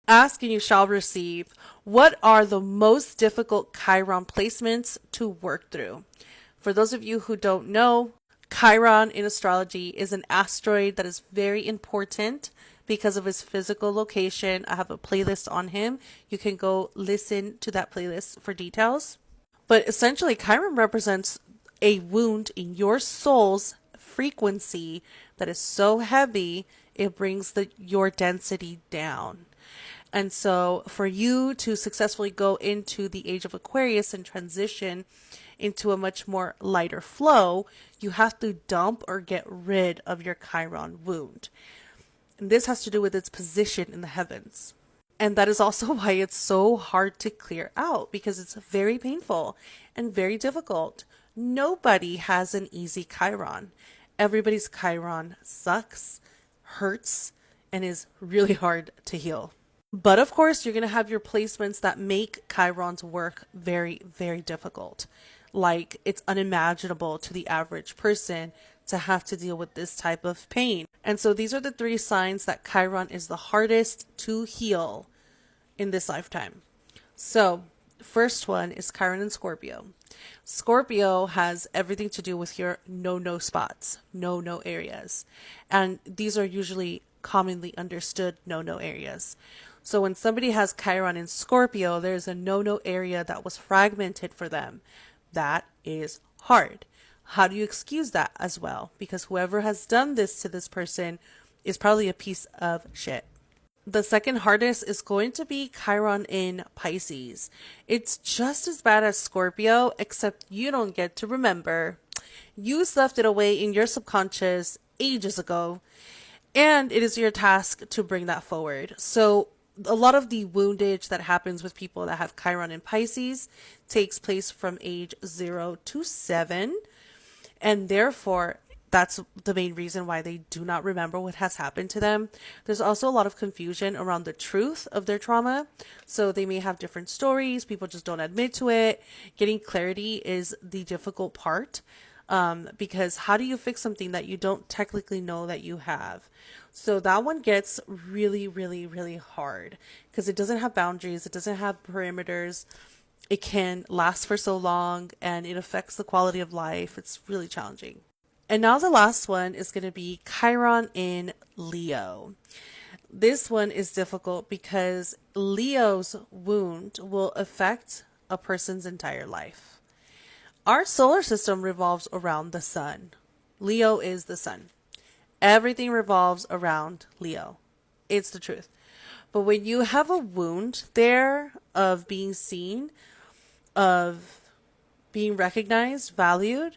Ask and you shall receive. What are the most difficult Chiron placements to work through? For those of you who don't know, Chiron in astrology is an asteroid that is very important because of his physical location. I have a playlist on him. You can go listen to that playlist for details. But essentially, Chiron represents a wound in your soul's frequency that is so heavy, it brings your density down. And so for you to successfully go into the age of Aquarius and transition into a much more lighter flow, you have to dump or get rid of your Chiron wound. And this has to do with its position in the heavens. And that is also why it's so hard to clear out, because it's very painful and very difficult. Nobody has an easy Chiron. Everybody's Chiron sucks, hurts, and is really hard to heal. But of course, you're going to have your placements that make Chiron's work very, very difficult. Like, it's unimaginable to the average person to have to deal with this type of pain. And so these are the 3 signs that Chiron is the hardest to heal in this lifetime. So first one is Chiron in Scorpio. Scorpio has everything to do with your no spots, no areas. And these are usually commonly understood no areas. So when somebody has Chiron in Scorpio, there's a no area that was fragmented for them. That is hard. How do you excuse that as well? Because whoever has done this to this person is probably a piece of shit. The second hardest is going to be Chiron in Pisces. It's just as bad as Scorpio, except you don't get to remember. You stuffed it away in your subconscious ages ago, and it is your task to bring that forward. So a lot of the woundage that happens with people that have Chiron in Pisces takes place from age 0 to 7. And therefore, that's the main reason why they do not remember what has happened to them. There's also a lot of confusion around the truth of their trauma. So they may have different stories. People just don't admit to it. Getting clarity is the difficult part. Because how do you fix something that you don't technically know that you have? So that one gets really, really, really hard because it doesn't have boundaries. It doesn't have perimeters. It can last for so long and it affects the quality of life. It's really challenging. And now the last one is going to be Chiron in Leo. This one is difficult because Leo's wound will affect a person's entire life. Our solar system revolves around the sun. Leo is the sun. Everything revolves around Leo. It's the truth. But when you have a wound there of being seen, of being recognized, valued,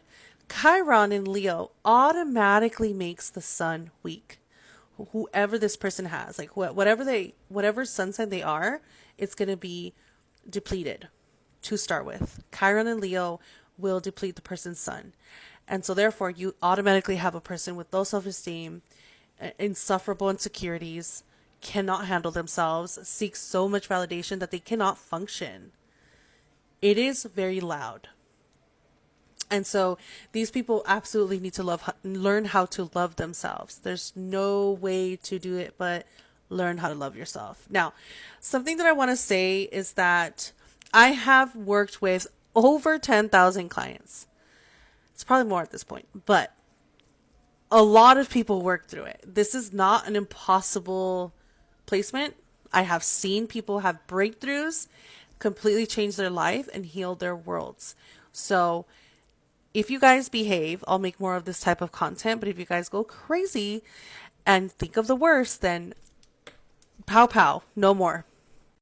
Chiron in Leo automatically makes the sun weak. Whoever this person has, like whatever sun sign they are, it's going to be depleted to start with. Chiron in Leo will deplete the person's sun. And so therefore you automatically have a person with low self-esteem, insufferable insecurities, cannot handle themselves, seek so much validation that they cannot function. It is very loud. And so these people absolutely need to learn how to love themselves. There's no way to do it but learn how to love yourself. Now, something that I want to say is that I have worked with over 10,000 clients. It's probably more at this point, but a lot of people work through it. This is not an impossible placement. I have seen people have breakthroughs, completely change their life and heal their worlds. So if you guys behave, I'll make more of this type of content. But if you guys go crazy and think of the worst, then pow pow, no more.